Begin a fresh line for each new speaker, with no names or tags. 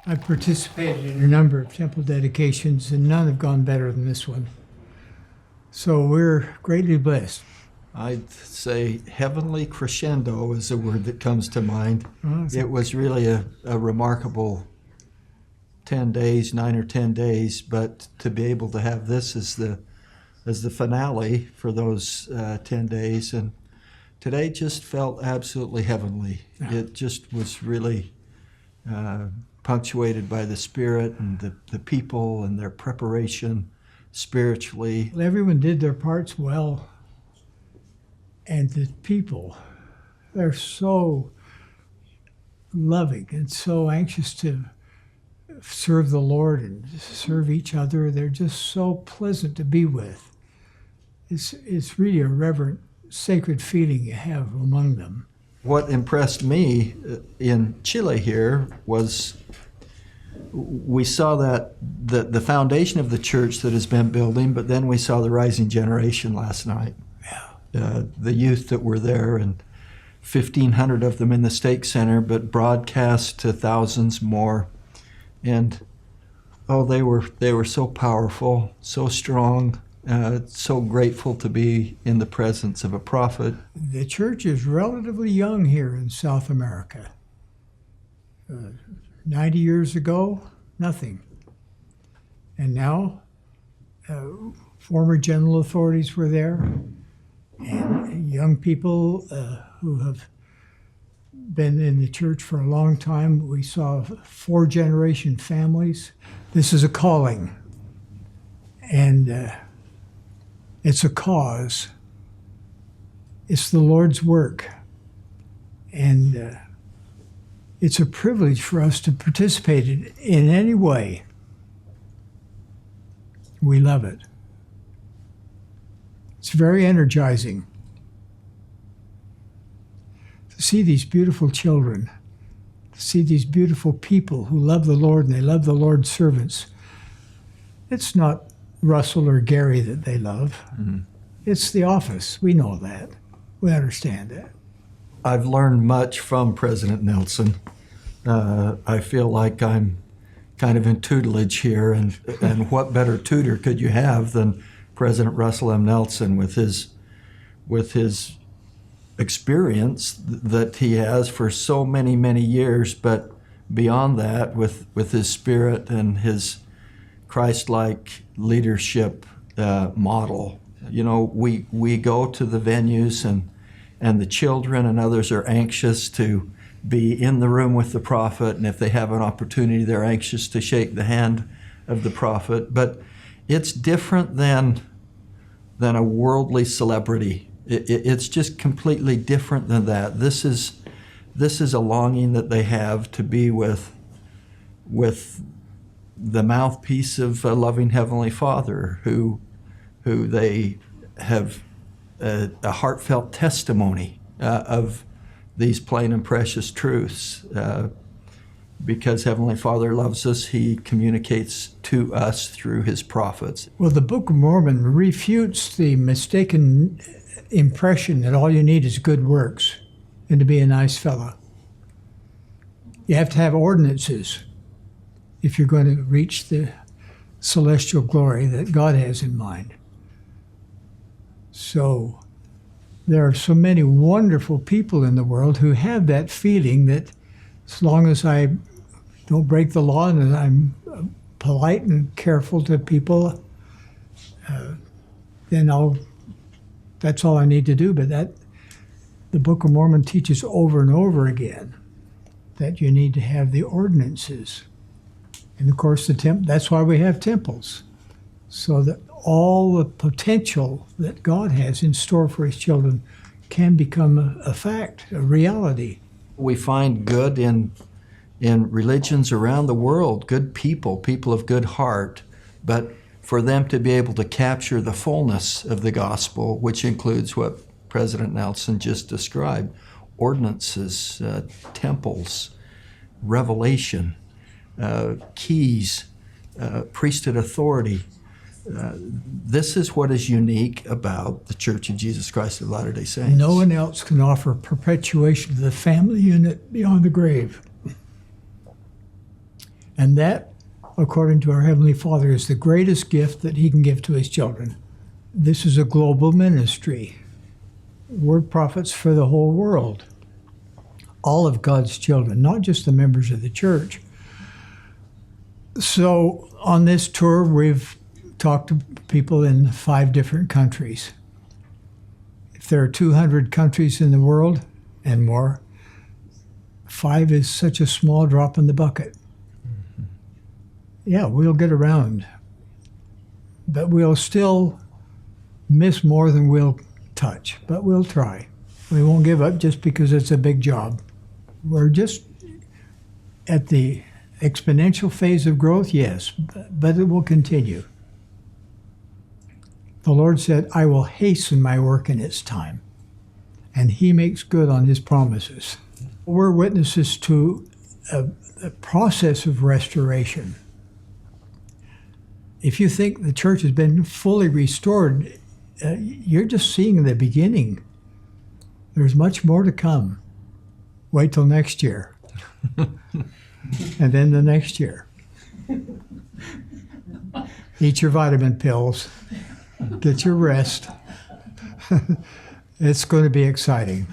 I've participated in a number of temple dedications, and none have gone better than this one. So we're greatly blessed.
I'd say heavenly crescendo is a word that comes to mind.
Oh,
It was really a remarkable 10 days, 9 or 10 days, but to be able to have this as the finale for those 10 days. And today just felt absolutely heavenly.
Yeah.
It just was really punctuated by the Spirit and the people and their preparation spiritually.
Well, everyone did their parts well, and the people, they're so loving and so anxious to serve the Lord and serve each other. They're just so pleasant to be with. It's really a reverent, sacred feeling you have among them.
What impressed me in Chile here was we saw that the foundation of the church that has been building, but then we saw the rising generation last night.
Yeah.
The youth that were there, and 1,500 of them in the stake center, but broadcast to thousands more. And they were so powerful, so strong, so grateful to be in the presence of a prophet.
The church is relatively young here in South America. 90 years ago, nothing. And now, former general authorities were there, and young people who have been in the church for a long time. We saw 4-generation families. This is a calling, and it's a cause. It's the Lord's work, and it's a privilege for us to participate in any way. We love it. It's very energizing to see these beautiful children, to see these beautiful people who love the Lord and they love the Lord's servants. It's not Russell or Gary that they love. Mm-hmm. It's the office. We know that. We understand that.
I've learned much from President Nelson. I feel like I'm kind of in tutelage here, and what better tutor could you have than President Russell M. Nelson with his experience that he has for so many, many years, but beyond that, with his spirit and his Christ-like leadership model. You know, we go to the venues, and the children and others are anxious to be in the room with the prophet, and if they have an opportunity, they're anxious to shake the hand of the prophet. But it's different than a worldly celebrity. It's just completely different than that. This is a longing that they have to be with the mouthpiece of a loving Heavenly Father, who they have a heartfelt testimony of these plain and precious truths. Because Heavenly Father loves us, He communicates to us through His prophets.
Well, the Book of Mormon refutes the mistaken impression that all you need is good works and to be a nice fellow. You have to have ordinances if you're going to reach the celestial glory that God has in mind. So there are so many wonderful people in the world who have that feeling that as long as I don't break the law and I'm polite and careful to people, then that's all I need to do. But the Book of Mormon teaches over and over again that you need to have the ordinances. And of course, that's why we have temples, so that all the potential that God has in store for His children can become a fact, a reality.
We find good in religions around the world, good people of good heart, but for them to be able to capture the fullness of the gospel, which includes what President Nelson just described, ordinances, temples, revelation, keys, priesthood authority. This is what is unique about the Church of Jesus Christ of Latter-day Saints.
No one else can offer perpetuation of the family unit beyond the grave. And that, according to our Heavenly Father, is the greatest gift that He can give to His children. This is a global ministry. We're prophets for the whole world. All of God's children, not just the members of the church. So on this tour, we've talked to people in 5 different countries. If there are 200 countries in the world and more, 5 is such a small drop in the bucket. Yeah, we'll get around, but we'll still miss more than we'll touch, but we'll try. We won't give up just because it's a big job. We're just at the exponential phase of growth, yes, but it will continue. The Lord said, I will hasten my work in its time, and He makes good on His promises. We're witnesses to a process of restoration. If you think the church has been fully restored, you're just seeing the beginning. There's much more to come. Wait till next year. And then the next year. Eat your vitamin pills. Get your rest. It's going to be exciting.